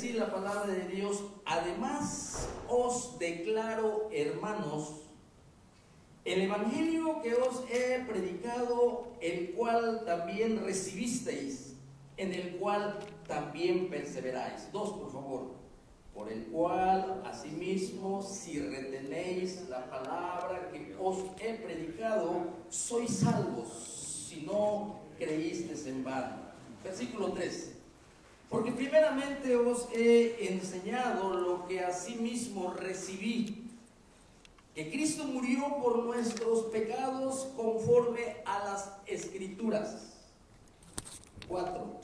decir la palabra de Dios: además os declaro, hermanos, el evangelio que os he predicado, el cual también recibisteis, en el cual también perseveráis. 2, por favor. Por el cual, asimismo, si retenéis la palabra que os he predicado, sois salvos, si no creísteis en vano. Versículo 3. Porque primeramente os he enseñado lo que asimismo recibí, que Cristo murió por nuestros pecados conforme a las Escrituras. 4.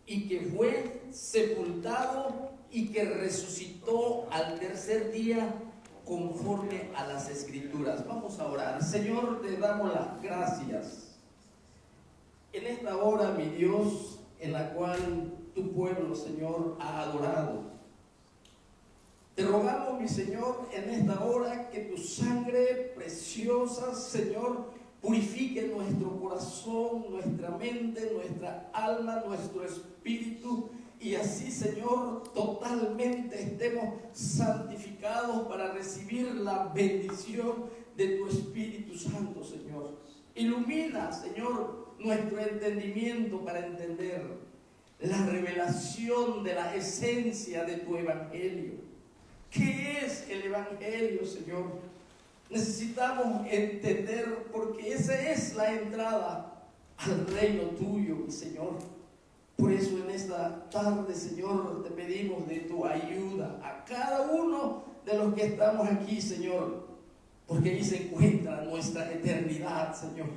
Y que fue sepultado y que resucitó al tercer día conforme a las Escrituras. Vamos a orar. Señor, te damos las gracias en esta hora, mi Dios, en la cual tu pueblo, Señor, ha adorado. Te rogamos, mi Señor, en esta hora que tu sangre preciosa, Señor, purifique nuestro corazón, nuestra mente, nuestra alma, nuestro espíritu, y así, Señor, totalmente estemos santificados para recibir la bendición de tu Espíritu Santo, Señor. Ilumina, Señor, nuestro entendimiento para entender la revelación de la esencia de tu evangelio. ¿Qué es el evangelio, Señor? Necesitamos entender, porque esa es la entrada al reino tuyo, mi Señor. Por eso en esta tarde, Señor, te pedimos de tu ayuda a cada uno de los que estamos aquí, Señor, porque ahí se encuentra nuestra eternidad, Señor.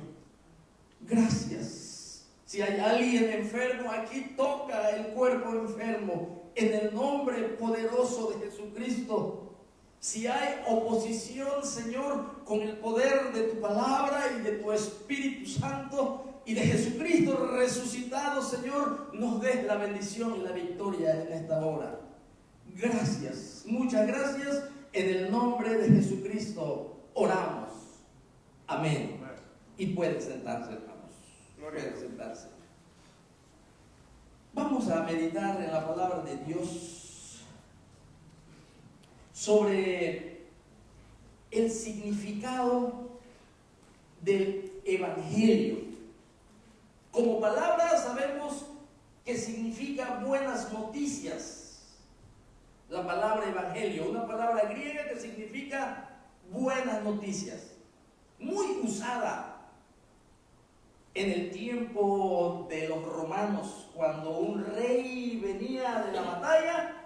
Gracias. Si hay alguien enfermo aquí, toca el cuerpo enfermo en el nombre poderoso de Jesucristo. Si hay oposición, Señor, con el poder de tu palabra y de tu Espíritu Santo y de Jesucristo resucitado, Señor, nos des la bendición y la victoria en esta hora. Gracias, muchas gracias. En el nombre de Jesucristo oramos. Amén. Y pueden sentarse, hermanos. Pueden sentarse. Vamos a meditar en la palabra de Dios sobre el significado del evangelio. Como palabra sabemos que significa buenas noticias. La palabra evangelio, una palabra griega que significa buenas noticias, muy usada en el tiempo de los romanos, cuando un rey venía de la batalla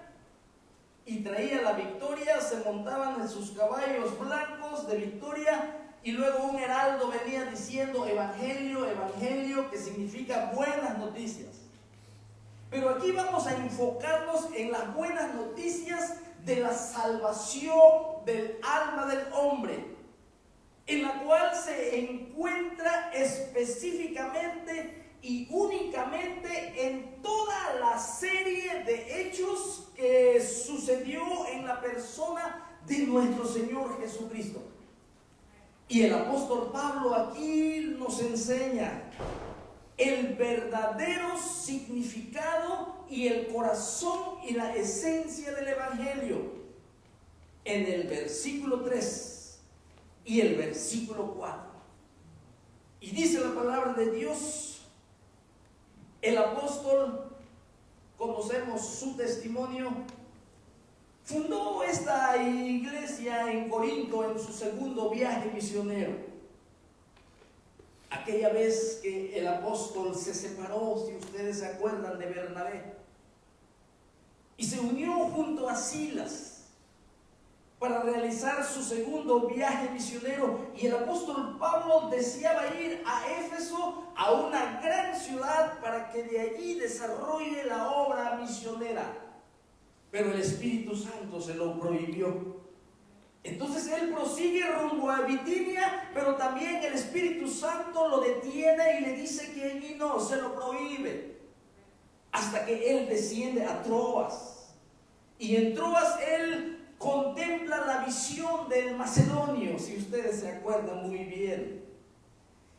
y traía la victoria, se montaban en sus caballos blancos de victoria, y luego un heraldo venía diciendo evangelio, evangelio, que significa buenas noticias. Pero aquí vamos a enfocarnos en las buenas noticias de la salvación del alma del hombre, en la cual se encuentra específicamente y únicamente en toda la serie de hechos que sucedió en la persona de nuestro Señor Jesucristo. Y el apóstol Pablo aquí nos enseña el verdadero significado y el corazón y la esencia del evangelio en el versículo 3 y el versículo 4. Y dice la palabra de Dios: el apóstol, conocemos su testimonio, fundó esta iglesia en Corinto en su segundo viaje misionero. Aquella vez que el apóstol se separó, si ustedes se acuerdan, de Bernabé, y se unió junto a Silas para realizar su segundo viaje misionero. Y el apóstol Pablo deseaba ir a Éfeso, a una gran ciudad, para que de allí desarrolle la obra misionera. Pero el Espíritu Santo se lo prohibió. Entonces él prosigue rumbo a Bitinia, pero también el Espíritu Santo lo detiene y le dice que allí no, se lo prohíbe. Hasta que él desciende a Troas. Y en Troas él contempla la visión del macedonio, si ustedes se acuerdan muy bien.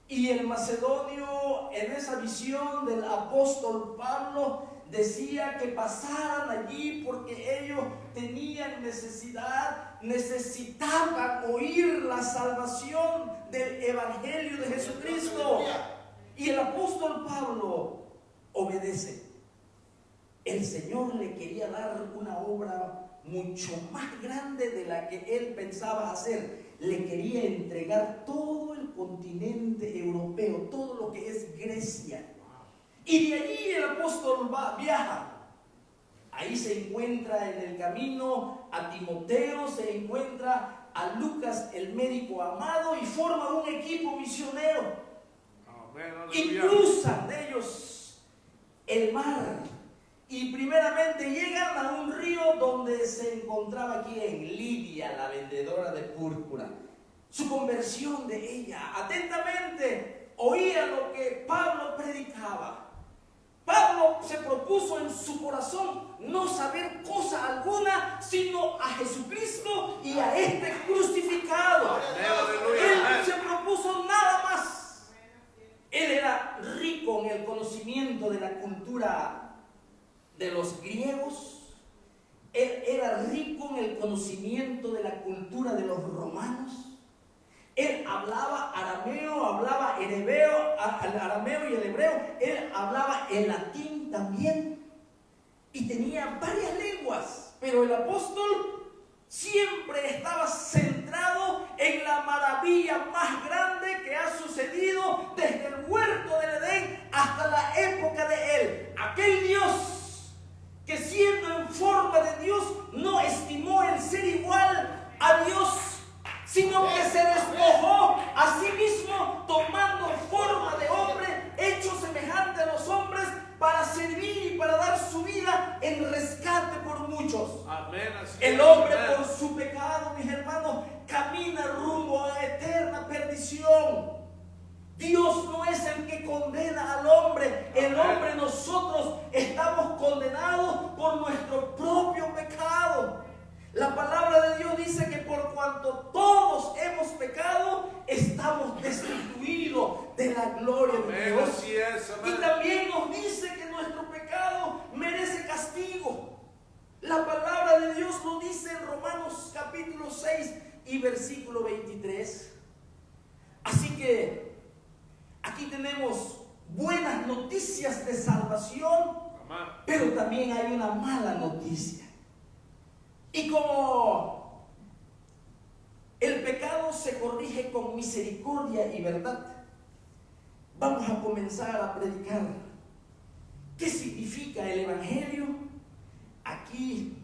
Y el macedonio, en esa visión del apóstol Pablo, decía que pasaran allí porque ellos tenían necesitaban oír la salvación del Evangelio de Jesucristo. Y el apóstol Pablo obedece. El Señor le quería dar una obra mucho más grande de la que él pensaba hacer. Le quería entregar todo el continente europeo, todo lo que es Grecia. Y de allí el apóstol viaja. Ahí se encuentra en el camino a Timoteo, se encuentra a Lucas, el médico amado, y forma un equipo misionero. Y cruzan de ellos el mar. Y primeramente llegan a un río donde se encontraba quien, Lidia, la vendedora de púrpura. Su conversión de ella, atentamente oía lo que Pablo predicaba. Pablo se propuso en su corazón no saber cosa alguna sino a Jesucristo y a este crucificado. Él se propuso nada más. Él era rico en el conocimiento de la cultura de los griegos. Él era rico en el conocimiento de la cultura de los romanos. Él hablaba arameo, hablaba hebreo, arameo y el hebreo. Él hablaba el latín también. Y tenía varias lenguas. Pero el apóstol siempre estaba centrado en la maravilla más grande que ha sucedido desde el huerto del Edén hasta la época de él. Aquel Dios que siendo en forma de Dios no estimó el ser igual a Dios, sino que se despojó a sí mismo tomando forma de hombre, hecho semejante a los hombres, para servir y para dar su vida en rescate por muchos. Amén. El hombre por su pecado, mis hermanos, camina rumbo a eterna perdición. Dios no es el que condena al hombre. El hombre, nosotros estamos condenados por nuestro propio pecado. La palabra de Dios dice que por cuanto todos hemos pecado, estamos destituidos de la gloria de Dios. Así es, amén. Y también nos dice que nuestro pecado merece castigo. La palabra de Dios lo dice en Romanos capítulo 6 y versículo 23. Así que aquí tenemos buenas noticias de salvación, pero también hay una mala noticia. Y como el pecado se corrige con misericordia y verdad, vamos a comenzar a predicar qué significa el Evangelio. Aquí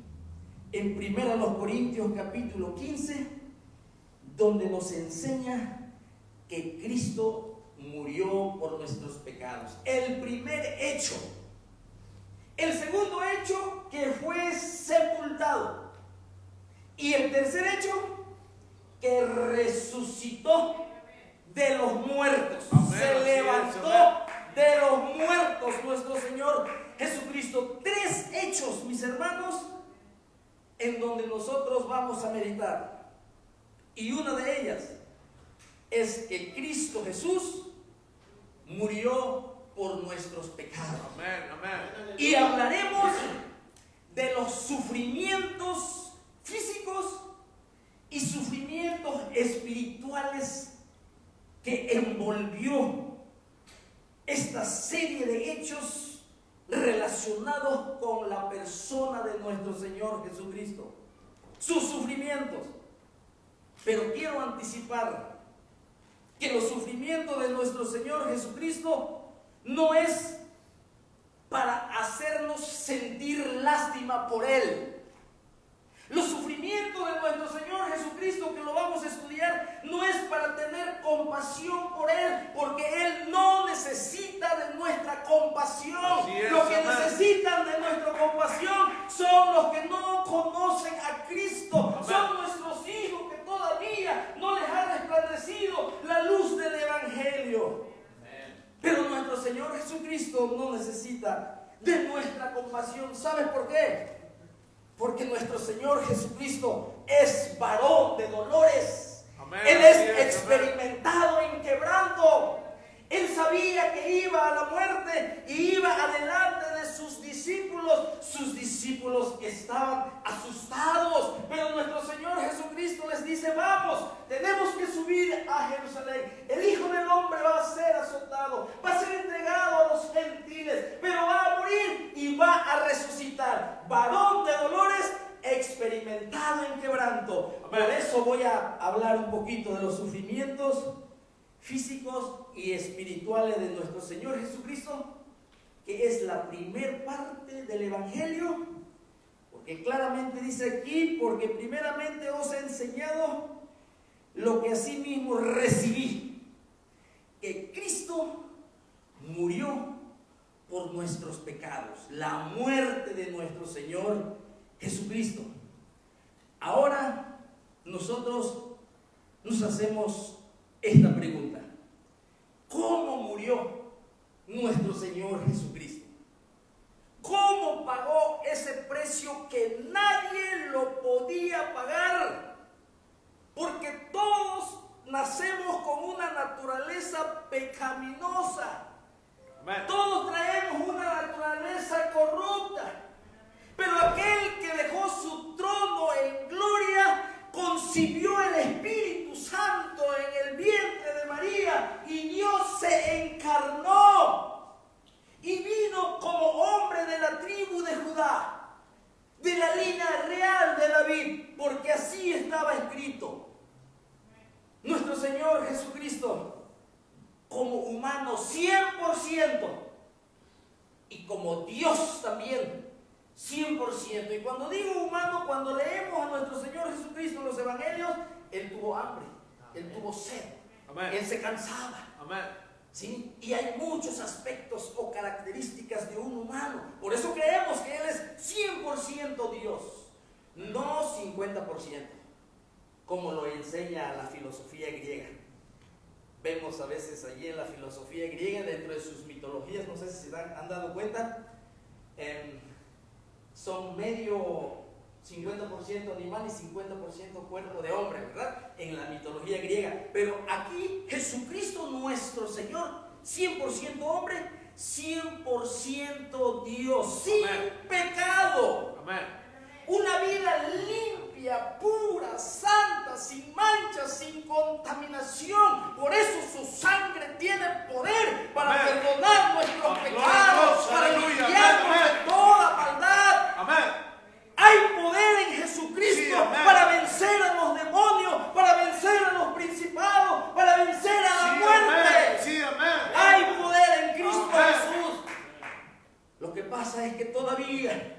en 1 Corintios capítulo 15, donde nos enseña que Cristo murió por nuestros pecados. El primer hecho. El segundo hecho, que fue sepultado. Y el tercer hecho, que resucitó de los muertos. Amén, se levantó de los muertos nuestro Señor Jesucristo. Tres hechos, mis hermanos, en donde nosotros vamos a meditar. Y una de ellas es que Cristo Jesús murió por nuestros pecados. Amén, amén. Y hablaremos de los sufrimientos físicos y sufrimientos espirituales que envolvió esta serie de hechos relacionados con la persona de nuestro Señor Jesucristo, sus sufrimientos. Pero quiero anticipar que los sufrimientos de nuestro Señor Jesucristo no es para hacernos sentir lástima por Él. Los sufrimientos de nuestro Señor Jesucristo, que lo vamos a estudiar, no es para tener compasión por Él, porque Él no necesita de nuestra compasión. Los que necesitan de nuestra compasión son los que no conocen a Cristo. Son nuestros hijos que todavía no les ha resplandecido la luz del Evangelio. Pero nuestro Señor Jesucristo no necesita de nuestra compasión. ¿Sabes por qué? Porque nuestro Señor Jesucristo es varón de dolores. Amén. Él es experimentado en quebranto. Él sabía que iba a la muerte y iba adelante de sus discípulos. Sus discípulos estaban asustados, pero nuestro Señor Jesucristo les dice: vamos, tenemos que subir a Jerusalén. El Hijo del Hombre va a ser azotado, va a ser entregado a los gentiles, pero va a morir y va a resucitar. Varón de dolores, experimentado en quebranto. Por eso voy a hablar un poquito de los sufrimientos físicos y espirituales de nuestro Señor Jesucristo, que es la primer parte del Evangelio, porque claramente dice aquí: porque primeramente os he enseñado lo que asimismo recibí, que Cristo murió por nuestros pecados, la muerte de nuestro Señor Jesucristo. Ahora nosotros nos hacemos esta pregunta: ¿cómo murió nuestro Señor Jesucristo? ¿Cómo pagó ese precio que nadie lo podía pagar? Porque todos nacemos con una naturaleza pecaminosa. Todos traemos una naturaleza corrupta. Pero aquel que dejó su trono en gloria concibió el Espíritu Santo en el vientre de María, y Dios se encarnó y vino como hombre de la tribu de Judá, de la línea real de David, porque así estaba escrito. Nuestro Señor Jesucristo, como humano 100% y como Dios también 100%. Y cuando digo humano, cuando leemos a nuestro Señor Jesucristo en los evangelios, Él tuvo hambre, Él tuvo sed, Él se cansaba. ¿Sí? Y hay muchos aspectos o características de un humano. Por eso creemos que Él es 100% Dios, no 50%, como lo enseña la filosofía griega. Vemos a veces allí en la filosofía griega, dentro de sus mitologías, no sé si se han dado cuenta, son medio 50% animal y 50% cuerpo de hombre, ¿verdad? En la mitología griega. Pero aquí Jesucristo nuestro Señor, 100% hombre, 100% Dios, sin pecado. Una vida limpia, pura, santa, sin manchas, sin contaminación. Por eso su sangre tiene poder para perdonar nuestros pecados, para limpiarnos de toda maldad. Hay poder en Jesucristo para vencer a los demonios, para vencer a los principados, para vencer a la muerte. Hay poder en Cristo Jesús. Lo que pasa es que todavía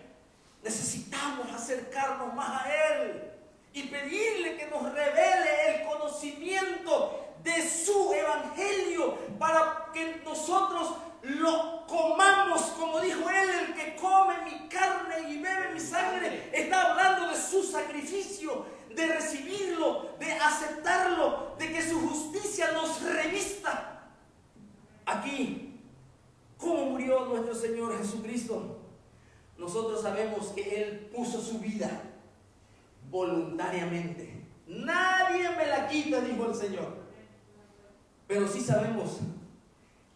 necesitamos acercarnos más a Él y pedirle que nos revele el conocimiento de su evangelio para que nosotros lo comamos, como dijo Él: el que come mi carne y bebe mi sangre. Está hablando de su sacrificio, de recibirlo, de aceptarlo, de que su justicia nos revista. Aquí, ¿cómo murió nuestro Señor Jesucristo? Nosotros sabemos que Él puso su vida voluntariamente. Nadie me la quita, dijo el Señor. Pero sí sabemos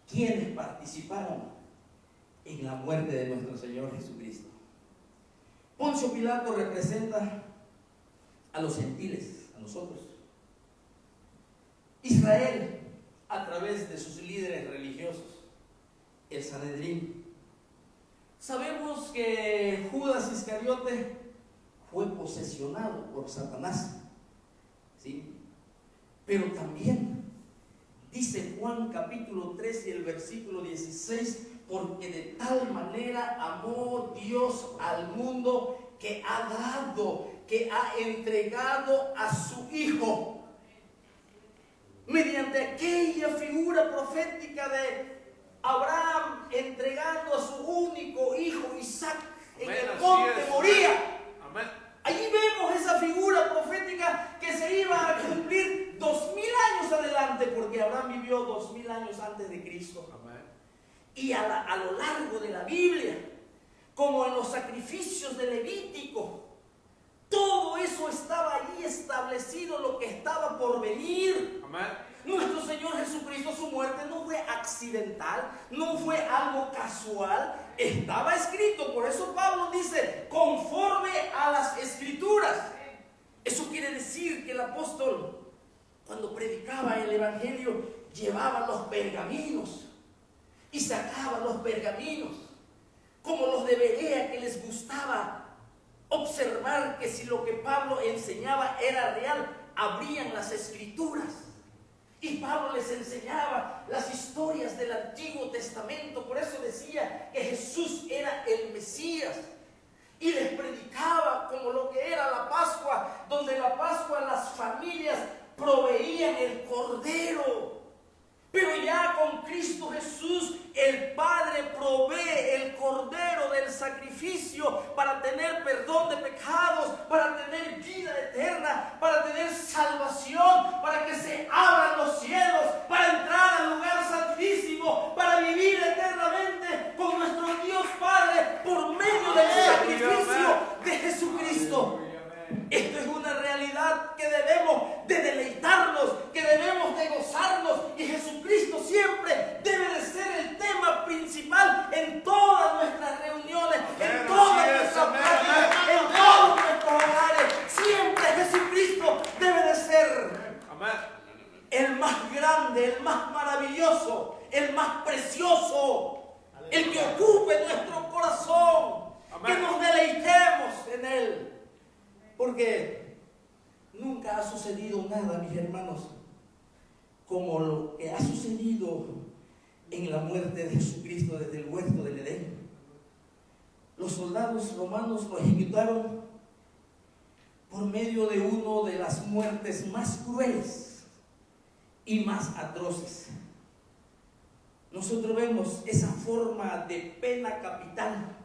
quiénes participaron en la muerte de nuestro Señor Jesucristo. Poncio Pilato representa a los gentiles, a nosotros. Israel, a través de sus líderes religiosos, el Sanedrín. Sabemos que Judas Iscariote fue posesionado por Satanás, ¿sí? Pero también dice Juan capítulo 3 y el versículo 16: porque de tal manera amó Dios al mundo que ha dado, que ha entregado a su Hijo. Mediante aquella figura profética de Abraham entregando a su único hijo Isaac en el monte Moría. Allí vemos esa figura profética que se iba a cumplir 2000 años adelante, porque Abraham vivió 2000 años antes de Cristo. Y a lo largo de la Biblia, como en los sacrificios de Levítico, todo eso estaba allí establecido, lo que estaba por venir. Nuestro Señor Jesucristo, su muerte no fue accidental, no fue algo casual, estaba escrito. Por eso Pablo dice, conforme a las Escrituras. Eso quiere decir que el apóstol, cuando predicaba el evangelio, llevaba los pergaminos y sacaba los pergaminos, como los de Berea, que les gustaba observar que si lo que Pablo enseñaba era real, abrían las Escrituras. Y Pablo les enseñaba las historias del Antiguo Testamento. Por eso decía que Jesús era el Mesías. Y les predicaba como lo que era la Pascua, donde en la Pascua las familias proveían el cordero. Pero ya con Cristo Jesús, el Padre provee el cordero del sacrificio para tener perdón de pecados, para tener vida eterna, para tener salvación, para que se abran los cielos, para entrar al lugar santísimo, para vivir eternamente con nuestro Dios Padre por medio del sacrificio de Jesucristo. Esto es una realidad que debemos de deleitarnos, que debemos de gozarnos, y Jesucristo siempre debe de ser el tema principal en todas nuestras reuniones, en todas nuestras prácticas, en todos nuestros hogares. Siempre Jesucristo debe de ser el más grande, el más maravilloso, el más precioso, el que ocupe nuestro corazón, que nos deleitemos en Él. Porque nunca ha sucedido nada, mis hermanos, como lo que ha sucedido en la muerte de Jesucristo desde el huerto del Edén. Los soldados romanos lo ejecutaron por medio de una de las muertes más crueles y más atroces. Nosotros vemos esa forma de pena capital.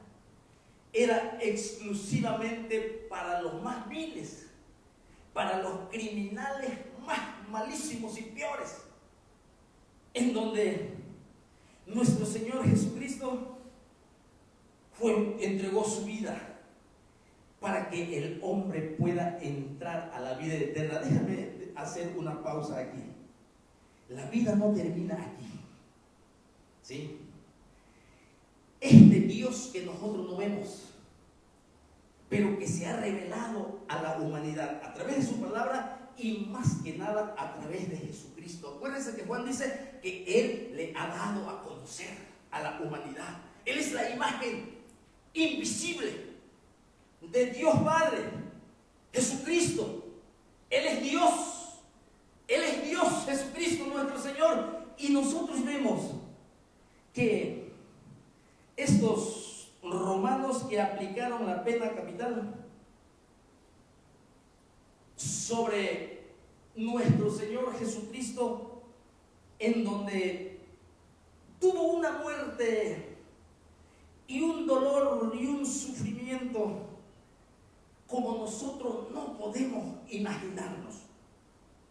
Era exclusivamente para los más viles, para los criminales más malísimos y peores, en donde nuestro Señor Jesucristo entregó su vida para que el hombre pueda entrar a la vida eterna. Déjame hacer una pausa aquí. La vida no termina aquí, ¿sí? Este Dios que nosotros no vemos, pero que se ha revelado a la humanidad a través de su palabra y más que nada a través de Jesucristo. Acuérdense que Juan dice que Él le ha dado a conocer a la humanidad. Él es la imagen invisible de Dios Padre, Jesucristo. Él es Dios. Él es Dios, Jesucristo nuestro Señor. Y nosotros vemos que estos romanos que aplicaron la pena capital sobre nuestro Señor Jesucristo, en donde tuvo una muerte y un dolor y un sufrimiento como nosotros no podemos imaginarnos.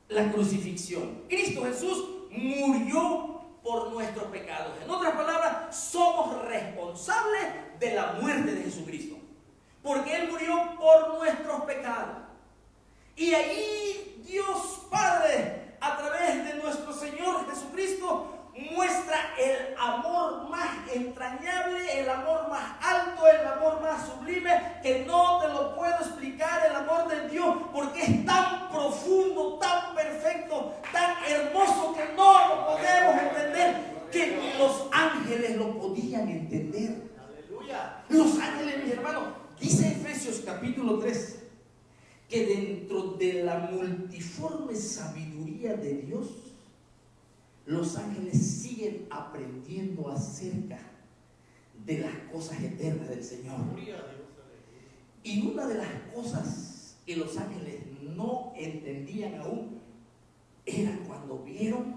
La crucifixión. Cristo Jesús murió por nuestros pecados. En otras palabras, somos responsables de la muerte de Jesucristo, porque Él murió por nuestros pecados. Y allí Dios Padre, a través de nuestro Señor Jesucristo, muestra el amor más entrañable, el amor más alto, el amor más sublime, que no te lo puedo explicar, el amor de Dios, porque es tan profundo, tan perfecto, tan hermoso, que no lo podemos entender, que ni los ángeles lo podían entender. Aleluya. Los ángeles, mis hermanos, dice Efesios capítulo 3, que dentro de la multiforme sabiduría de Dios, los ángeles siguen aprendiendo acerca de las cosas eternas del Señor. Y una de las cosas que los ángeles no entendían aún era cuando vieron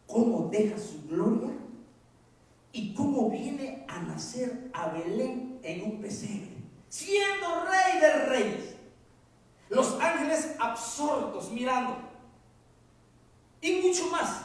cómo deja su gloria y cómo viene a nacer a Belén en un pesebre, siendo rey de reyes. Los ángeles absortos mirando. Y mucho más,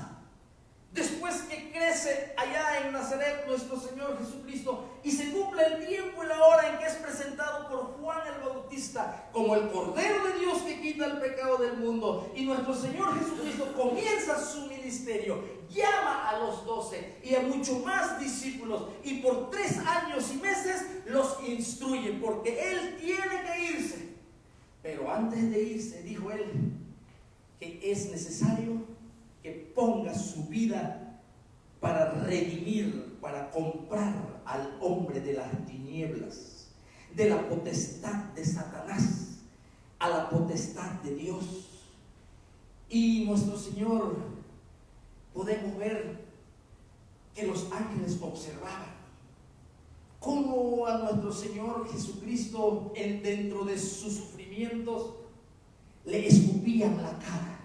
después que crece allá en Nazaret nuestro Señor Jesucristo y se cumple el tiempo y la hora en que es presentado por Juan el Bautista Bautista como el Cordero de Dios que quita el pecado del mundo. Y nuestro Señor Jesucristo comienza su ministerio, llama a los 12 y a muchos más discípulos, y por 3 años y meses los instruye, porque Él tiene que irse. Pero antes de irse, dijo Él, que es necesario que ponga su vida para redimir, para comprar al hombre de las tinieblas, de la potestad de Satanás, a la potestad de Dios. Y nuestro Señor, podemos ver que los ángeles observaban cómo a nuestro Señor Jesucristo, dentro de sus sufrimientos, le escupían la cara,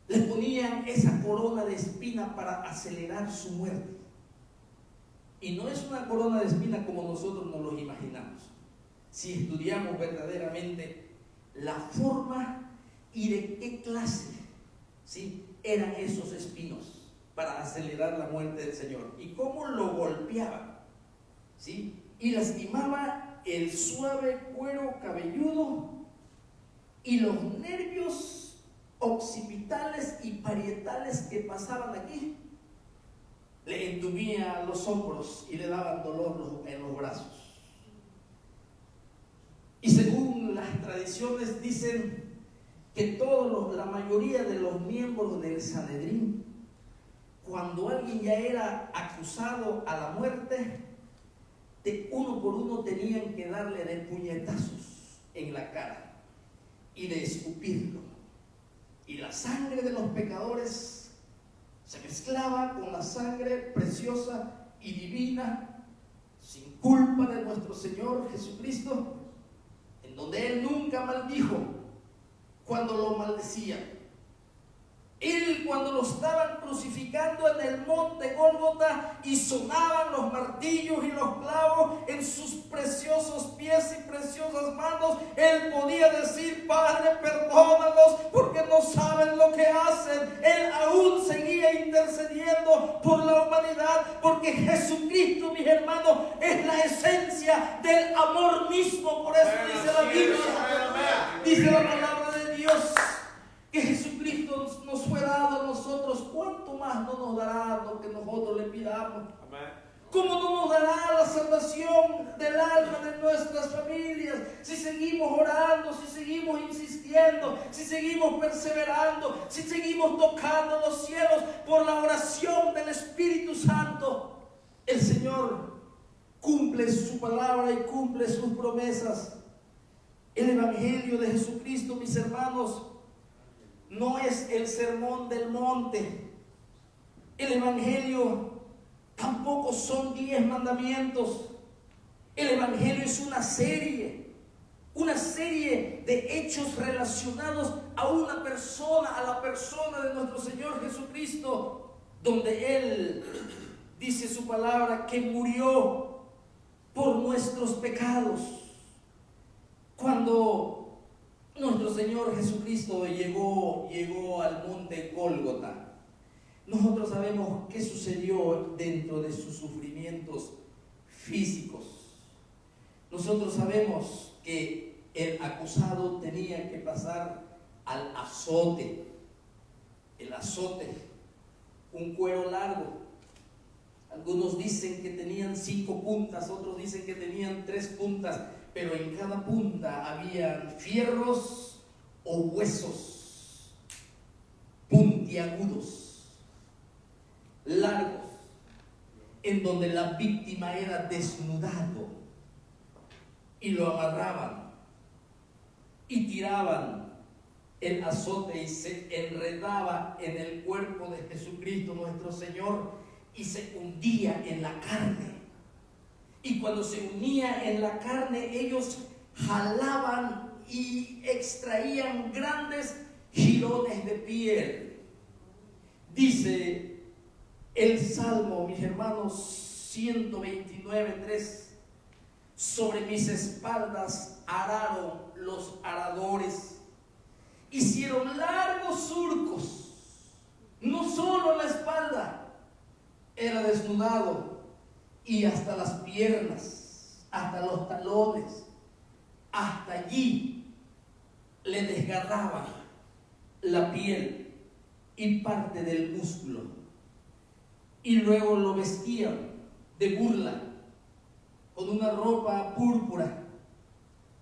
le ponían esa corona de espina para acelerar su muerte. Y no es una corona de espina como nosotros nos lo imaginamos. Si estudiamos verdaderamente la forma y de qué clase, ¿sí?, eran esos espinos para acelerar la muerte del Señor, y cómo lo golpeaban, ¿sí?, y lastimaba el suave cuero cabelludo y los nervios occipitales y parietales que pasaban aquí. Le entumían los hombros y le daban dolor en los brazos. Y según las tradiciones dicen que la mayoría de los miembros del Sanedrín, cuando alguien ya era acusado a la muerte, de uno por uno tenían que darle de puñetazos en la cara y de escupirlo. Y la sangre de los pecadores se mezclaba con la sangre preciosa y divina, sin culpa, de nuestro Señor Jesucristo, en donde Él nunca maldijo cuando lo maldecían. Él, cuando lo estaban crucificando en el monte Gólgota y sonaban los martillos y los clavos en sus preciosos pies y preciosas manos, Él podía decir: Padre, perdónalos porque no saben lo que hacen. Él aún seguía intercediendo por la humanidad, porque Jesucristo, mis hermanos, es la esencia del amor mismo. Por eso dice la Biblia, dice la palabra de Dios, que Jesucristo nos fue dado a nosotros, ¿cuánto más no nos dará lo que nosotros le pidamos? Amén. ¿Cómo no nos dará la salvación del alma de nuestras familias si seguimos orando, si seguimos insistiendo, si seguimos perseverando, si seguimos tocando los cielos por la oración del Espíritu Santo? El Señor cumple su palabra y cumple sus promesas. El Evangelio de Jesucristo, mis hermanos, no es el sermón del monte. El Evangelio tampoco son 10 mandamientos. El Evangelio es una serie de hechos relacionados a una persona, a la persona de nuestro Señor Jesucristo, donde Él dice su palabra que murió por nuestros pecados. Cuando nuestro Señor Jesucristo llegó al monte Gólgota, nosotros sabemos qué sucedió dentro de sus sufrimientos físicos. Nosotros sabemos que el acusado tenía que pasar al azote. El azote, un cuero largo. Algunos dicen que tenían 5 puntas, otros dicen que tenían 3 puntas, pero en cada punta habían fierros o huesos puntiagudos, largos, en donde la víctima era desnudado, y lo agarraban y tiraban el azote y se enredaba en el cuerpo de Jesucristo nuestro Señor y se hundía en la carne. Y cuando se unía en la carne, ellos jalaban y extraían grandes jirones de piel. Dice el Salmo, mis hermanos, 129:3: sobre mis espaldas araron los aradores, hicieron largos surcos, no solo en la espalda, era desnudado, y hasta las piernas, hasta los talones, allí le desgarraban la piel y parte del músculo, y luego lo vestían de burla con una ropa púrpura.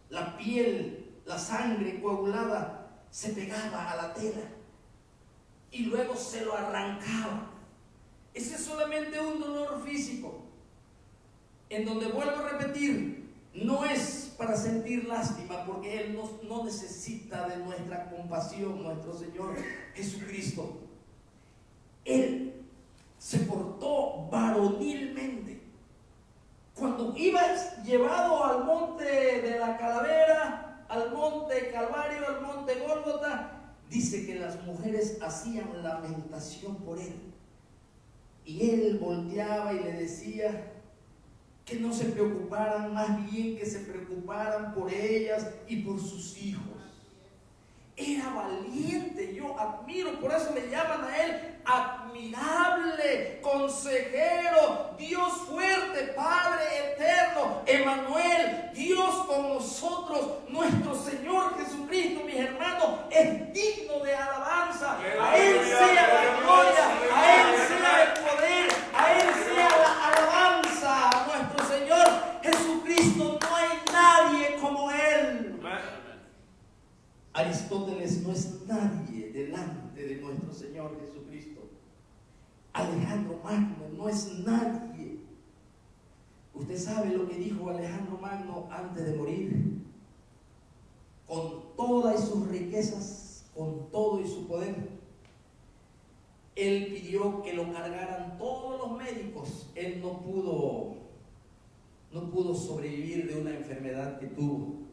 La piel, la sangre coagulada se pegaba a la tela y luego se lo arrancaba. Ese es solamente un dolor físico, en donde, vuelvo a repetir, no es para sentir lástima, porque Él no necesita de nuestra compasión, nuestro Señor Jesucristo. Él se portó varonilmente. Cuando iba llevado al monte de la calavera, al monte Calvario, al monte Gólgota, dice que las mujeres hacían lamentación por Él. Y Él volteaba y le decía que no se preocuparan, más bien que se preocuparan por ellas y por sus hijos. Era valiente, yo admiro, por eso le llaman a Él admirable, consejero, Dios fuerte, Padre eterno, Emmanuel, Dios con nosotros. Nuestro Señor Jesucristo, mis hermanos, es digno de alabanza. A Él sea la gloria, a Él sea el poder, a Él sea la alabanza. A nuestro Señor Jesucristo no hay nadie como Él. Aristóteles no es nadie delante de nuestro Señor Jesucristo. Alejandro Magno no es nadie. Usted sabe lo que dijo Alejandro Magno antes de morir. Con todas sus riquezas, con todo y su poder, él pidió que lo cargaran todos los médicos. Él no pudo sobrevivir de una enfermedad que tuvo.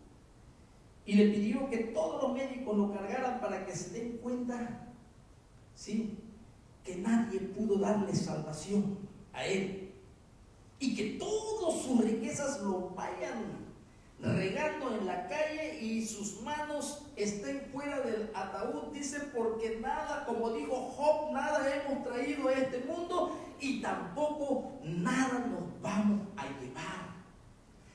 Y le pidió que todos los médicos lo cargaran para que se den cuenta, ¿sí?, que nadie pudo darle salvación a él. Y que todas sus riquezas lo vayan regando en la calle y sus manos estén fuera del ataúd. Dice, porque nada, como dijo Job, nada hemos traído a este mundo y tampoco nada nos vamos a llevar.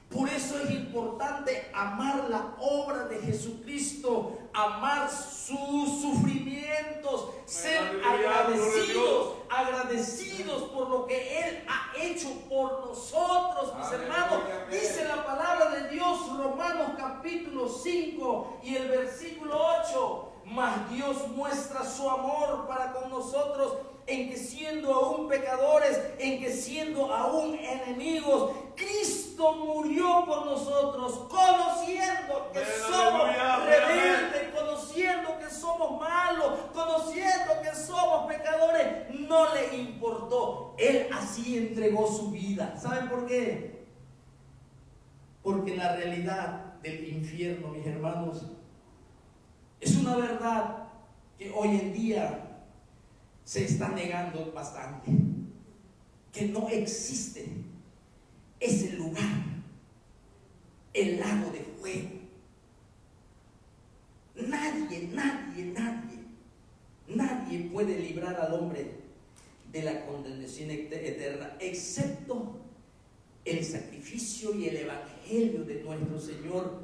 Por eso es importante amar la obra de Jesucristo, amar sus sufrimientos, ser agradecidos por lo que Él ha hecho por nosotros, mis hermanos. Dice la palabra de Dios, Romanos capítulo 5 y el versículo 8. Mas Dios muestra su amor para con nosotros en que siendo aún pecadores, en que siendo aún enemigos, Cristo murió por nosotros, conociendo que somos rebeldes, conociendo que somos malos, conociendo que somos pecadores. No le importó. Él así entregó su vida. ¿Saben por qué? Porque la realidad del infierno, mis hermanos, es una verdad que hoy en día se está negando bastante. Que no existe ese lugar, el lago de fuego. Nadie puede librar al hombre de la condenación eterna, excepto el sacrificio y el evangelio de nuestro Señor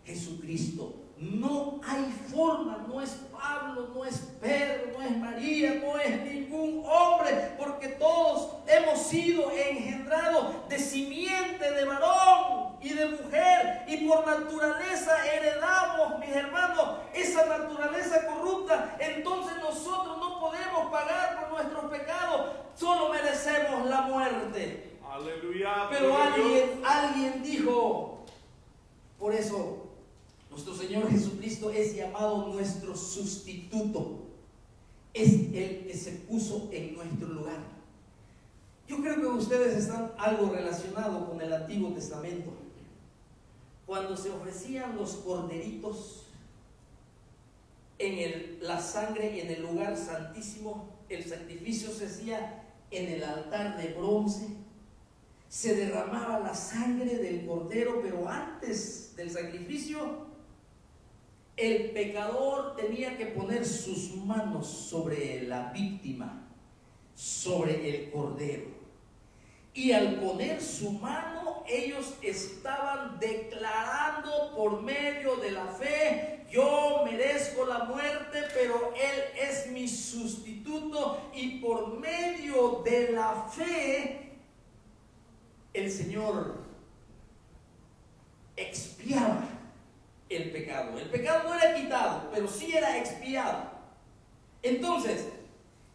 Jesucristo. No hay forma, no es Pablo, no es Pedro, no es María, no es ningún hombre, porque todos hemos sido engendrados de simiente de varón y de mujer, y por naturaleza heredamos, mis hermanos, esa naturaleza corrupta. Entonces nosotros no podemos pagar por nuestros pecados, solo merecemos la muerte. Aleluya. Pero alguien dijo, por eso nuestro Señor Jesucristo es llamado nuestro sustituto. Es el que se puso en nuestro lugar. Yo creo que ustedes están algo relacionados con el Antiguo Testamento. Cuando se ofrecían los corderitos en la sangre en el lugar santísimo, el sacrificio se hacía en el altar de bronce. Se derramaba la sangre del cordero, pero antes del sacrificio, el pecador tenía que poner sus manos sobre la víctima, sobre el cordero. Y al poner su mano, ellos estaban declarando por medio de la fe. Yo merezco la muerte, pero Él es mi sustituto, y por medio de la fe el Señor expiaba el pecado. El pecado no era quitado, pero sí era expiado. Entonces,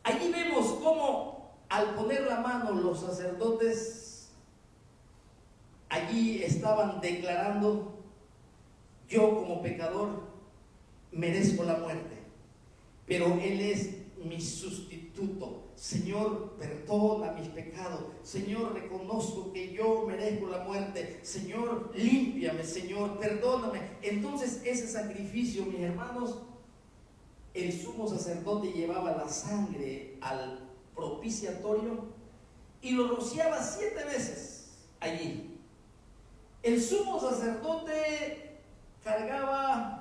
allí vemos cómo al poner la mano los sacerdotes allí estaban declarando: yo como pecador merezco la muerte, pero Él es mi sustituto. Señor, perdona mis pecados. Señor, reconozco que yo merezco la muerte. Señor, límpiame. Señor, perdóname. Entonces ese sacrificio, mis hermanos, el sumo sacerdote llevaba la sangre al propiciatorio y lo rociaba 7 veces allí. El sumo sacerdote cargaba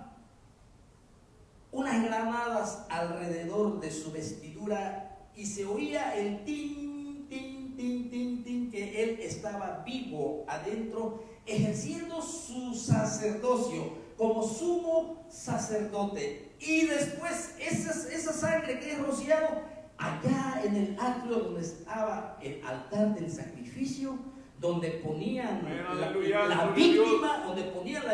unas granadas alrededor de su vestidura y se oía el tin, tin, tin, tin, tin, que él estaba vivo adentro, ejerciendo su sacerdocio como sumo sacerdote. Y después esa sangre que es rociado allá en el atrio donde estaba el altar del sacrificio, donde ponían la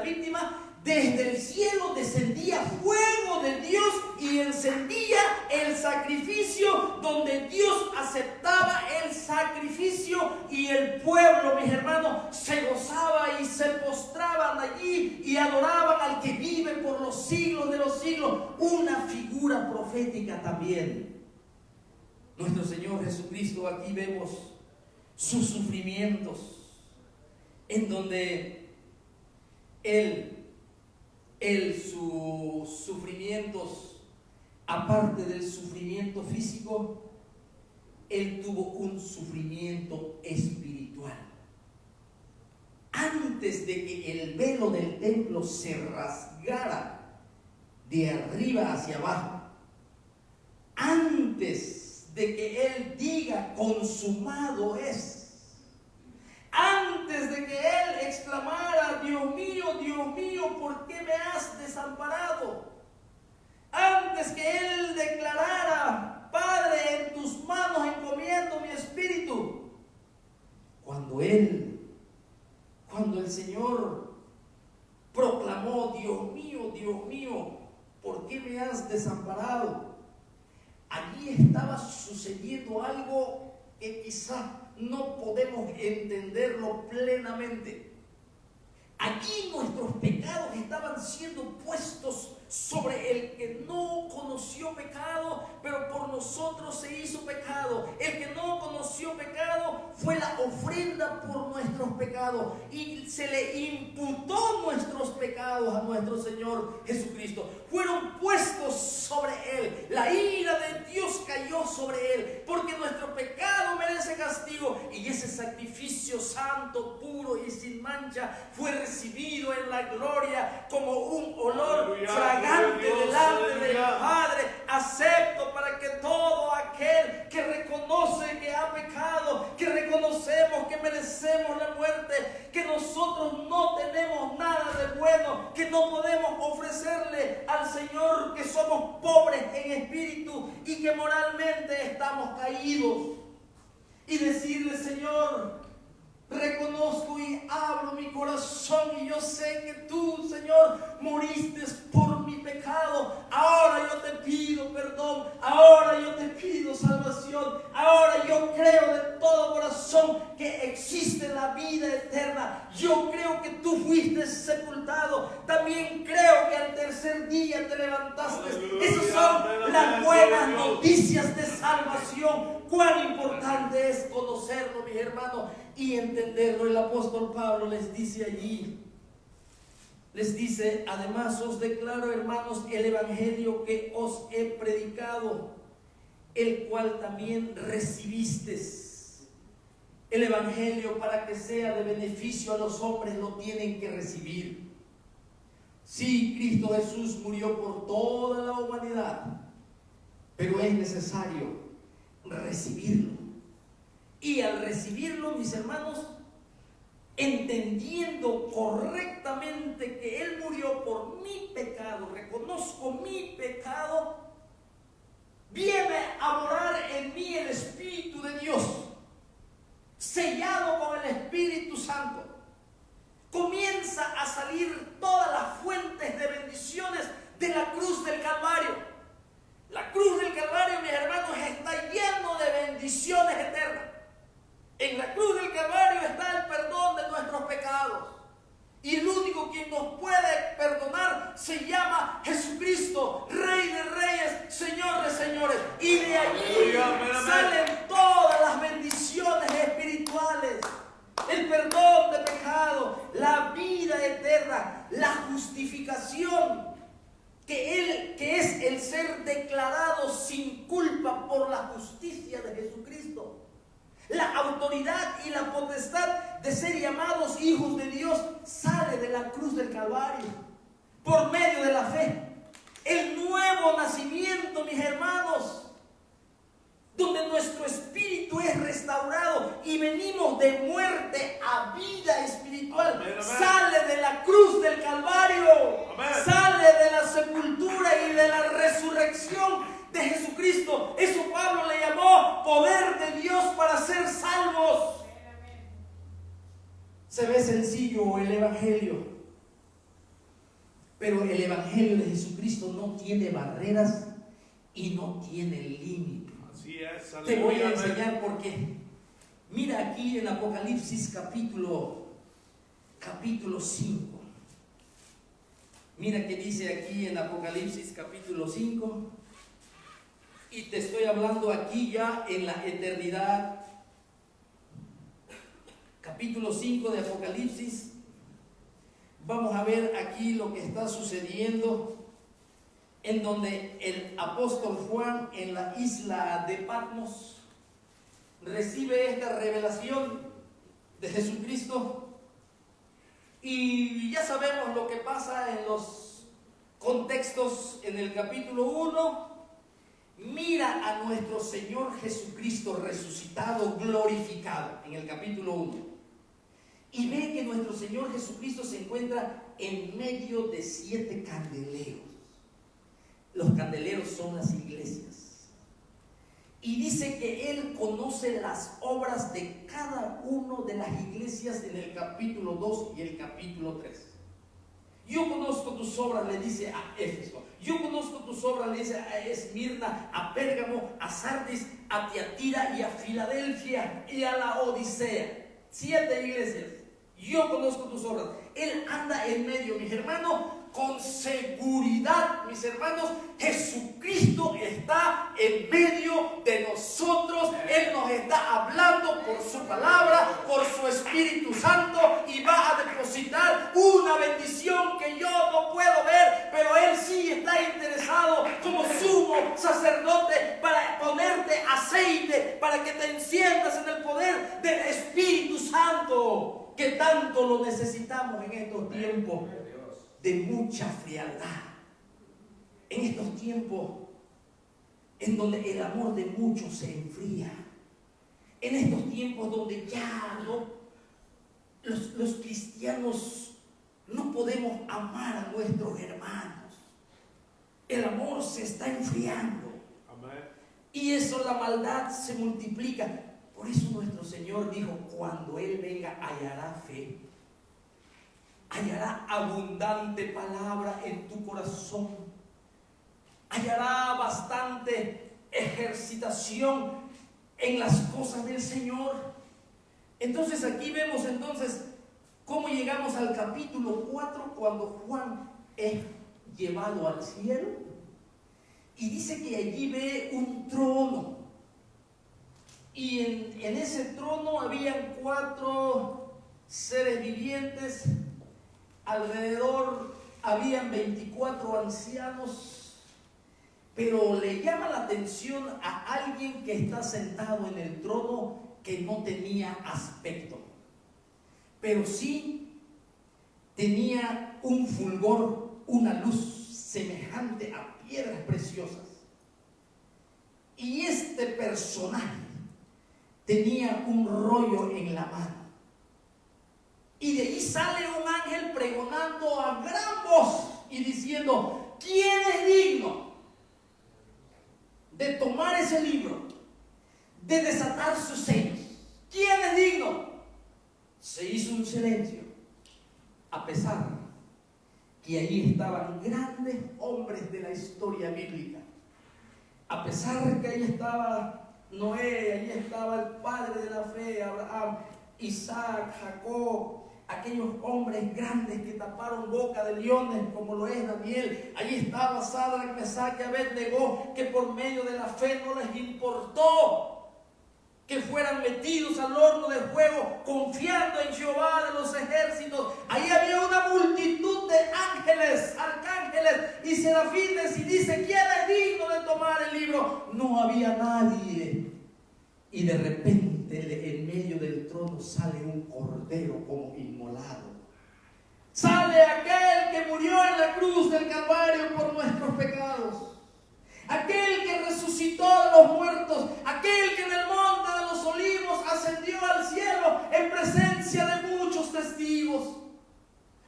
víctima, desde el cielo descendía fuego de Dios y encendía el sacrificio, donde Dios aceptaba el sacrificio, y el pueblo, mis hermanos, se gozaba y se postraban allí y adoraban al que vive por los siglos de los siglos. Una figura profética también. Nuestro Señor Jesucristo, aquí vemos sus sufrimientos, en donde sus sufrimientos, aparte del sufrimiento físico, Él tuvo un sufrimiento espiritual. Antes de que el velo del templo se rasgara de arriba hacia abajo, antes de que Él diga consumado es, antes de que Él exclamara: Dios mío, ¿por qué me has desamparado? Antes que Él declarara: Padre, en tus manos encomiendo mi espíritu. Cuando el Señor proclamó: Dios mío, ¿por qué me has desamparado? Allí estaba sucediendo algo que quizá no podemos entenderlo plenamente. Allí nuestros pecados estaban siendo puestos sobre el que no conoció pecado, pero por nosotros se hizo pecado. El que no conoció pecado fue la ofrenda por nuestros pecados, y se le imputó nuestros pecados a nuestro Señor Jesucristo. Fueron puestos sobre Él. La ira de Dios cayó sobre Él, porque nuestro pecado merece castigo, y ese sacrificio santo, puro y sin mancha fue recibido en la gloria como un olor fragante delante del Padre, acepto para que todo aquel que reconoce que ha pecado, que reconocemos que merecemos la muerte, que nosotros no tenemos nada de bueno, que no podemos ofrecerle al Señor, que somos pobres en espíritu y que moralmente estamos caídos, y decirle: Señor, reconozco y abro mi corazón, y yo sé que tú, Señor, moriste por mi pecado. Ahora yo te pido perdón, ahora yo te pido salvación, ahora yo creo de todo corazón que existe la vida eterna. Yo creo que tú fuiste sepultado, también creo que al tercer día te levantaste. Esas son las buenas noticias de salvación. Cuán importante es conocerlo, mis hermanos, y entenderlo. El apóstol Pablo les dice allí, les dice: además os declaro, hermanos, el evangelio que os he predicado, el cual también recibisteis. El evangelio, para que sea de beneficio a los hombres, lo tienen que recibir. Sí, Cristo Jesús murió por toda la humanidad, pero es necesario recibirlo. Y al recibirlo, mis hermanos, entendiendo correctamente que Él murió por mi pecado, reconozco mi pecado, viene a morar en mí el Espíritu de Dios, sellado con el Espíritu Santo. Comienza a salir todas las fuentes de bendiciones de la cruz del Calvario. La cruz del Calvario, mis hermanos, está lleno de bendiciones eternas. En la cruz del Calvario está el perdón de nuestros pecados. Y el único quien nos puede perdonar se llama Jesucristo, Rey de Reyes, Señor de Señores. Y de allí salen todas las bendiciones espirituales. El perdón de pecado, la vida eterna, la justificación, que es el ser declarado sin culpa por la justicia de Jesucristo. La autoridad y la potestad de ser llamados hijos de Dios sale de la cruz del Calvario por medio de la fe. El nuevo nacimiento, mis hermanos, donde nuestro espíritu es restaurado y venimos de muerte a vida espiritual. Amén, amén. Sale de la cruz del Calvario. Amén. Sale de la sepultura y de la resurrección de Jesucristo. Eso Pablo le llamó poder de Dios para ser salvos. Se ve sencillo el Evangelio, pero el Evangelio de Jesucristo no tiene barreras y no tiene límites. Te voy a enseñar por qué. Mira aquí en Apocalipsis capítulo 5. Mira que dice aquí en Apocalipsis capítulo 5. Y te estoy hablando aquí ya en la eternidad. Capítulo 5 de Apocalipsis. Vamos a ver aquí lo que está sucediendo, en donde el apóstol Juan en la isla de Patmos recibe esta revelación de Jesucristo. Y ya sabemos lo que pasa en los contextos. En el capítulo 1, mira a nuestro Señor Jesucristo resucitado, glorificado, en el capítulo 1. Y ve que nuestro Señor Jesucristo se encuentra en medio de 7 candeleros. Los candeleros son las iglesias. Y dice que Él conoce las obras de cada una de las iglesias en el capítulo 2 y el capítulo 3. Yo conozco tus obras, le dice a Éfeso. Yo conozco tus obras, le dice a Esmirna, a Pérgamo, a Sardis, a Tiatira y a Filadelfia y a la Odisea. 7 iglesias. Yo conozco tus obras. Él anda en medio, mis hermanos, con seguridad, mis hermanos. Jesucristo está en medio de nosotros. Él nos está hablando por su palabra, por su Espíritu Santo, y va a depositar una bendición que yo no puedo ver, pero Él sí está interesado como sumo sacerdote para ponerte aceite, para que te enciendas en el poder del Espíritu Santo, que tanto lo necesitamos en estos tiempos de mucha frialdad, en estos tiempos en donde el amor de muchos se enfría, en estos tiempos donde ya los cristianos no podemos amar a nuestros hermanos. El amor se está enfriando. Amén. Y eso, la maldad se multiplica. Por eso nuestro Señor dijo: cuando Él venga, hallará fe, hallará abundante palabra en tu corazón, hallará bastante ejercitación en las cosas del Señor. Entonces aquí vemos cómo llegamos al capítulo 4, cuando Juan es llevado al cielo, y dice que allí ve un trono, y en ese trono habían 4 seres vivientes. Alrededor habían 24 ancianos, pero le llama la atención a alguien que está sentado en el trono, que no tenía aspecto, pero sí tenía un fulgor, una luz semejante a piedras preciosas. Y este personaje tenía un rollo en la mano. Y de ahí sale un ángel pregonando a gran voz y diciendo: ¿quién es digno de tomar ese libro, de desatar sus sellos? ¿Quién es digno? Se hizo un silencio, a pesar que allí estaban grandes hombres de la historia bíblica. A pesar que allí estaba Noé, allí estaba el padre de la fe, Abraham, Isaac, Jacob, aquellos hombres grandes que taparon boca de leones como lo es Daniel. Allí estaba Sadrach, Mesach y Abednego, que por medio de la fe no les importó que fueran metidos al horno de fuego, confiando en Jehová de los ejércitos. Ahí había una multitud de ángeles, arcángeles y serafines, y dice: ¿quién es digno de tomar el libro? No había nadie. Y de repente en medio del trono sale un cordero como inmolado. Sale aquel que murió en la cruz del Calvario por nuestros pecados. Aquel que resucitó de los muertos, aquel que en el monte de los olivos ascendió al cielo en presencia de muchos testigos.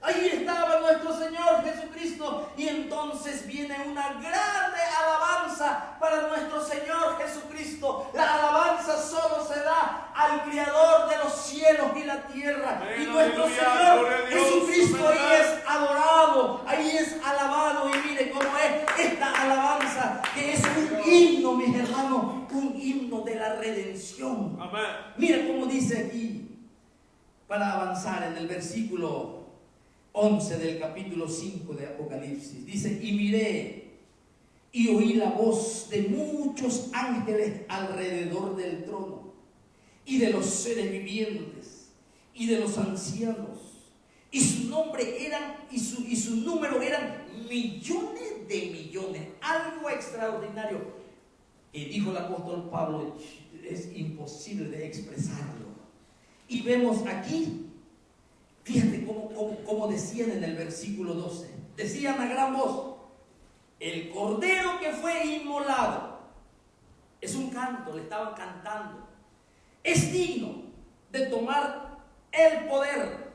Ahí estaba nuestro Señor Jesucristo, y entonces viene una grande alabanza para nuestro Señor Jesucristo. La alabanza solo se da al Creador de los cielos y la tierra. Amén, y nuestro Señor Jesucristo ahí es adorado, ahí es alabado. Y mire cómo es esta alabanza, que es un himno, mis hermanos, un himno de la redención. Amén. Mira cómo dice aquí, para avanzar en el versículo 11 del capítulo 5 de Apocalipsis. Dice: y miré y oí la voz de muchos ángeles alrededor del trono, y de los seres vivientes, y de los ancianos, y su nombre eran, y su número eran millones de millones. Algo extraordinario. Y dijo el apóstol Pablo, es imposible de expresarlo. Y vemos aquí, fíjate cómo decían en el versículo 12. Decían a gran voz: el cordero que fue inmolado. Es un canto, le estaban cantando. Es digno de tomar el poder.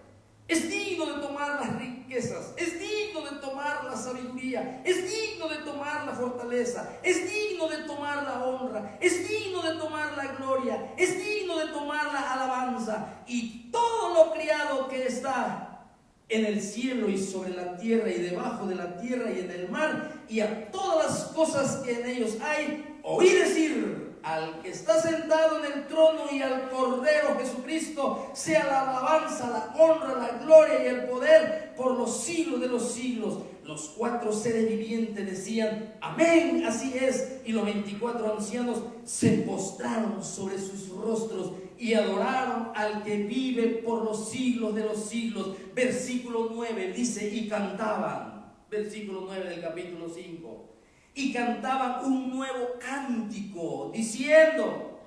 Es digno de tomar las riquezas. Es digno de tomar la sabiduría. Es digno de tomar la fortaleza. Es digno de tomar la honra. Es digno de tomar la gloria. Es digno de tomar la alabanza. Y todo lo criado que está en el cielo y sobre la tierra y debajo de la tierra y en el mar, y a todas las cosas que en ellos hay, oí decir: al que está sentado en el trono y al Cordero Jesucristo sea la alabanza, la honra, la gloria y el poder por los siglos de los siglos. Los 4 seres vivientes decían: amén, así es. Y los 24 ancianos se postraron sobre sus rostros y adoraron al que vive por los siglos de los siglos. Versículo 9 dice: y cantaban, versículo 9 del capítulo 5, y cantaban un nuevo cántico, diciendo: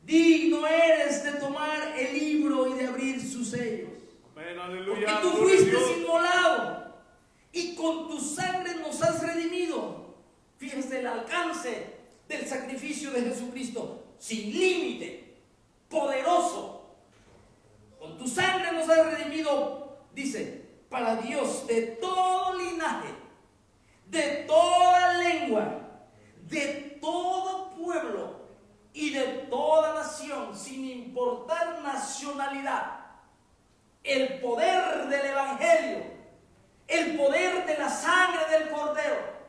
digno eres de tomar el libro y de abrir sus sellos. Amén, aleluya. Porque tú fuiste inmolado y con tu sangre nos has redimido. Fíjense el alcance del sacrificio de Jesucristo, sin límite, poderoso. Con tu sangre nos has redimido, dice, para Dios de todo linaje, de toda lengua, de todo pueblo y de toda nación, sin importar nacionalidad. El poder del Evangelio, el poder de la sangre del Cordero,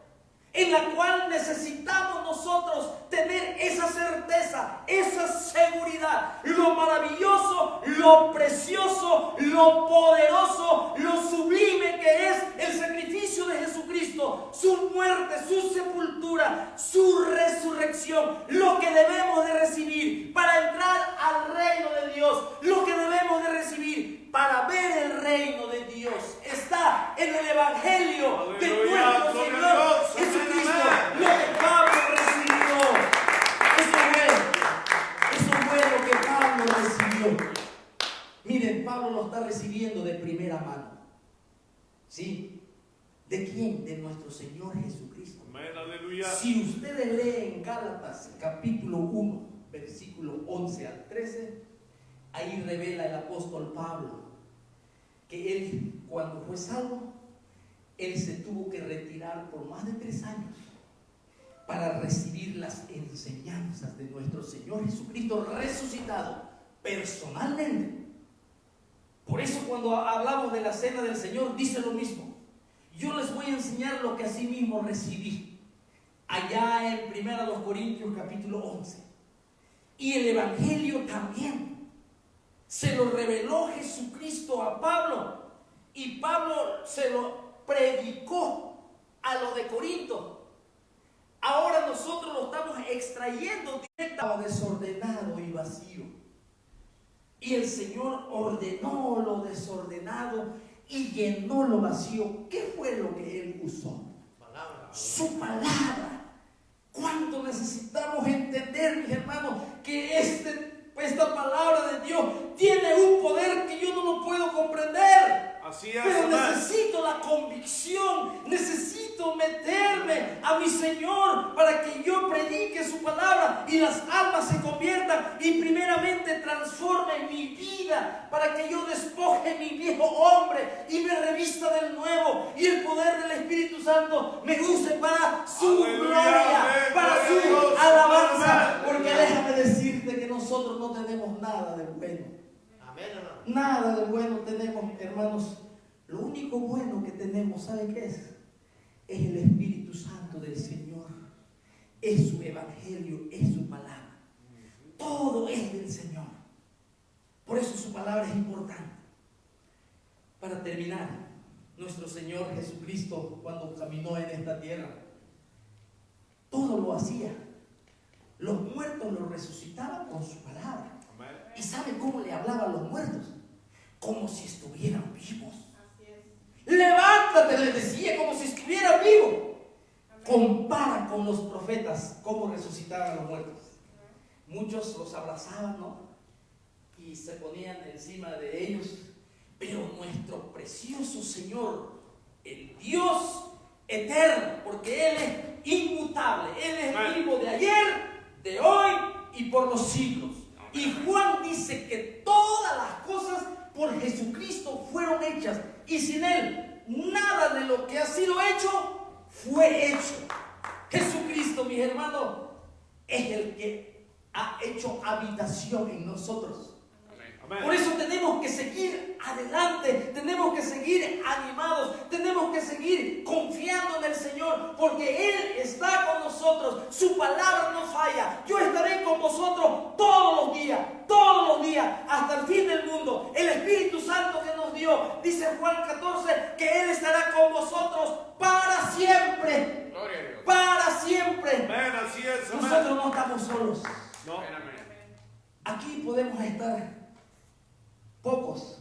en la cual necesitamos nosotros tener esa certeza, esa seguridad. Lo maravilloso, lo precioso, lo poderoso, lo sublime que es el sacrificio de Jesucristo, su muerte, su sepultura, su resurrección, lo que debemos de recibir para entrar al reino de Dios, lo que debemos de recibir para ver el reino de Dios, está en el Evangelio de nuestro Señor Jesucristo. Lo que Pablo recibió, eso fue lo que Pablo recibió. Miren, Pablo lo está recibiendo de primera mano. ¿Sí? ¿De quién? De nuestro Señor Jesucristo. Amén, aleluya. Si ustedes leen Gálatas capítulo 1, versículo 11 al 13, ahí revela el apóstol Pablo que él, cuando fue salvo, él se tuvo que retirar por más de 3 años para recibir las enseñanzas de nuestro Señor Jesucristo resucitado personalmente. Por eso cuando hablamos de la cena del Señor dice lo mismo. Yo les voy a enseñar lo que así mismo recibí. Allá en 1 Corintios capítulo 11. Y el Evangelio también se lo reveló Jesucristo a Pablo. Y Pablo se lo predicó a los de Corinto. Ahora nosotros lo estamos extrayendo directamente, desordenado y vacío. Y el Señor ordenó lo desordenado y llenó lo vacío. ¿Qué fue lo que Él usó? Su palabra. Cuando necesitamos entender, mis hermanos, que esta palabra de Dios tiene un poder que yo no lo puedo comprender. Así es, pero amén. necesito la convicción, necesito meterme a mi Señor para que yo predique su palabra y las almas se conviertan y primeramente transforme mi vida para que yo despoje mi viejo hombre y me revista del nuevo y el poder del Espíritu Santo me use para su gloria, amén, para su Dios, alabanza, amén. porque déjame decirte que nosotros no tenemos nada de bueno. Nada de bueno tenemos, hermanos. Lo único bueno que tenemos, ¿sabe qué es? Es el Espíritu Santo del Señor. Es su evangelio, es su palabra. Todo es del Señor. Por eso su palabra es importante. Para terminar, nuestro Señor Jesucristo, cuando caminó en esta tierra, todo lo hacía. Los muertos los resucitaban con su palabra. ¿Y sabe cómo le hablaba a los muertos? Como si estuvieran vivos. Levántate, les decía, como si estuvieran vivos. Compara con los profetas cómo resucitaban a los muertos. Muchos los abrazaban, ¿no? Y se ponían encima de ellos. Pero nuestro precioso Señor, el Dios eterno, porque Él es inmutable, Él es vivo de ayer, de hoy y por los siglos. Y Juan dice que todas las cosas por Jesucristo fueron hechas y sin Él nada de lo que ha sido hecho fue hecho. Jesucristo, mis hermanos, es el que ha hecho habitación en nosotros. Por eso tenemos que seguir adelante, tenemos que seguir animados, tenemos que seguir confiando en el Señor, porque Él está con nosotros, su palabra no falla. Yo estaré con vosotros todos los días, hasta el fin del mundo. El Espíritu Santo que nos dio, dice Juan 14, que Él estará con vosotros para siempre. Gloria a Dios. Para siempre. Amén, así es, amén. Nosotros no estamos solos. No. Aquí podemos estar pocos,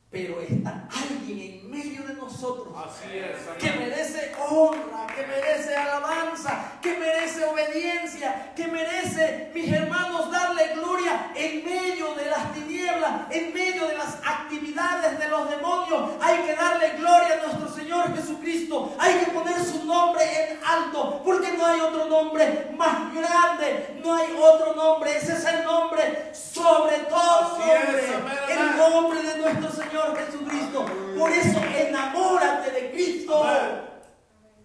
pero está alguien en medio de nosotros Así es, amén. que merece honra, que merece alabanza, que merece obediencia, que merece, mis hermanos, darle gloria en medio de las tinieblas, en medio de las actividades de los demonios. Hay que darle gloria a nuestro Señor Jesucristo, hay que poner su nombre en alto, porque no hay otro nombre más grande, no hay otro nombre, ese es el nombre sobre todo nombre, el nombre de nuestro Señor Jesucristo. Por eso enamórate de Cristo.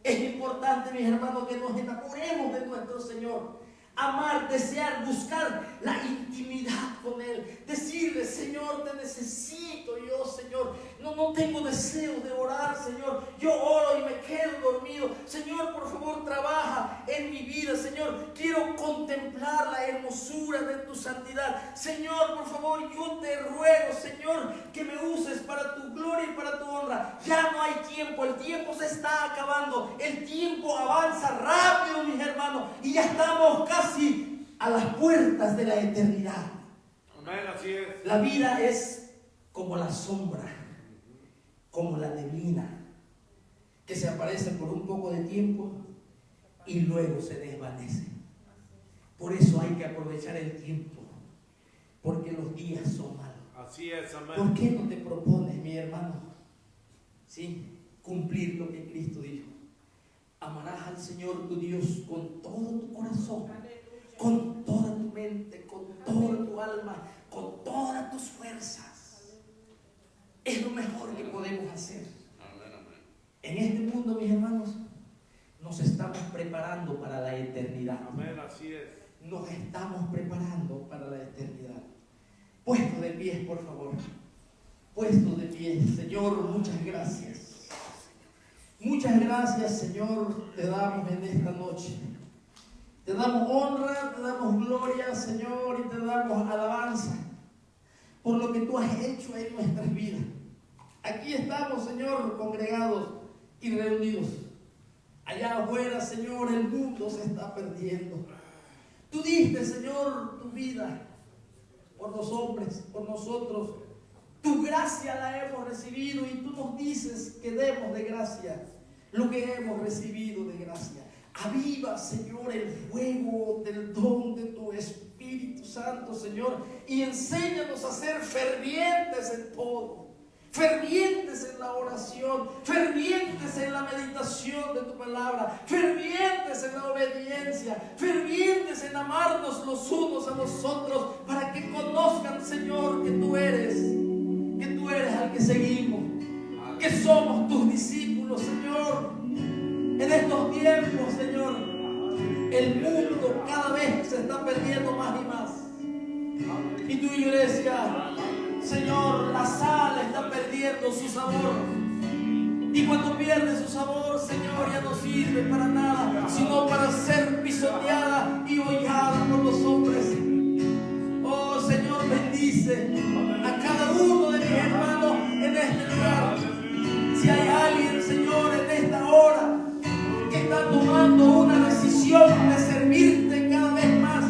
Es importante, mis hermanos, que nos enamoremos de nuestro Señor. Amar, desear, buscar la intimidad con Él. Decirle: Señor, te necesito yo, Señor. No tengo deseo de orar, Señor. Yo oro y me quedo dormido. Señor, por favor, trabaja en mi vida, Señor. Quiero contemplar la hermosura de tu santidad. Señor, por favor, yo te ruego, Señor, que me uses para tu gloria y para tu honra. Ya no hay tiempo, el tiempo se está acabando. El tiempo avanza rápido, mis hermanos, y ya estamos casi a las puertas de la eternidad. Amén, así es. La vida es como la sombra, como la neblina, que se aparece por un poco de tiempo y luego se desvanece. Por eso hay que aprovechar el tiempo, porque los días son malos. Así es, amén. ¿Por qué no te propones, mi hermano, sí, cumplir lo que Cristo dijo? Amarás al Señor tu Dios con todo tu corazón, con toda tu mente, con toda tu alma, con todas tus fuerzas. Es lo mejor que podemos hacer. Amén, amén. En este mundo, mis hermanos, nos estamos preparando para la eternidad. Amén, así es. Nos estamos preparando para la eternidad. Puesto de pie, por favor. Puesto de pie. Señor, muchas gracias. Muchas gracias, Señor, te damos en esta noche. Te damos honra, te damos gloria, Señor, y te damos alabanza por lo que tú has hecho en nuestras vidas. Aquí estamos, Señor, congregados y reunidos. Allá afuera, Señor, el mundo se está perdiendo. Tú diste, Señor, tu vida por los hombres, por nosotros. Tu gracia la hemos recibido y tú nos dices que demos de gracia lo que hemos recibido de gracia. Aviva, Señor, el fuego del don de tu Espíritu Santo, Señor, y enséñanos a ser fervientes en todo. Fervientes en la oración, fervientes en la meditación de tu palabra, fervientes en la obediencia, fervientes en amarnos los unos a los otros, para que conozcan, Señor, que tú eres al que seguimos, que somos tus discípulos, Señor. En estos tiempos, Señor, el mundo cada vez se está perdiendo más y más. Y tu iglesia, Señor, la sal está perdiendo su sabor. Y cuando pierde su sabor, Señor, ya no sirve para nada, sino para ser pisoteada y hollada por los hombres. Oh, Señor, bendice a cada uno de mis hermanos en este lugar. Si hay alguien, Señor, en esta hora que está tomando una decisión de servirte cada vez más,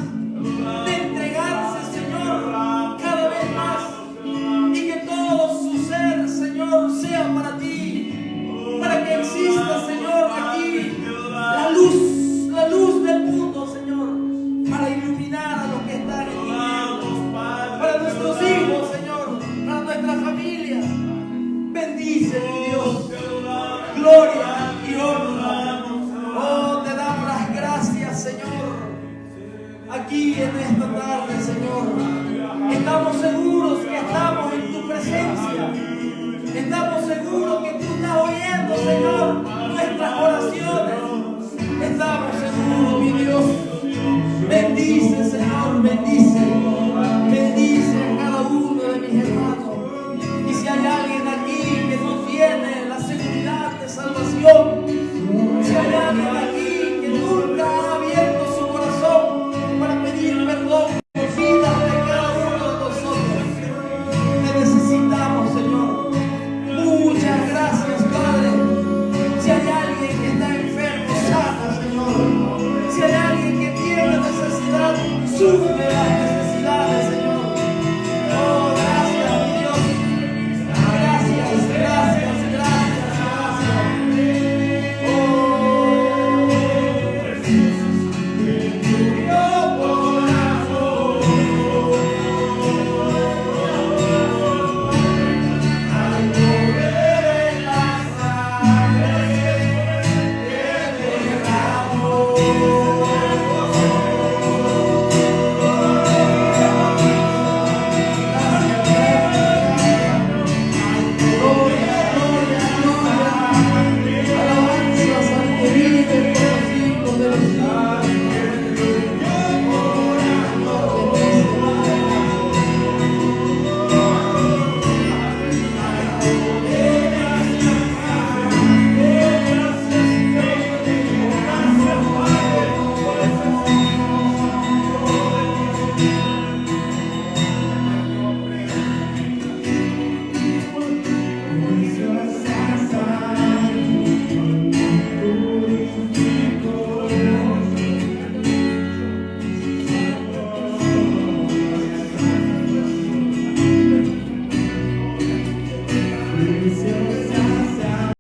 de entregarse, Señor, cada vez más, y que todo su ser, Señor, sea para ti, para que exista, Señor, aquí la luz del mundo, Señor, para iluminar a los que están en tinieblas, para nuestros hijos, Señor, para nuestras familias. Bendice, mi Dios, gloria y honra. Oh, te damos las gracias, Señor, aquí en esta tarde, Señor. Estamos seguros que estamos en tu presencia. Estamos seguros que tú estás oyendo, Señor, nuestras oraciones. Estamos seguros, mi Dios. Bendice, Señor, bendice. Bendice a cada uno de mis hermanos. Y si hay alguien aquí que no tiene la seguridad de salvación,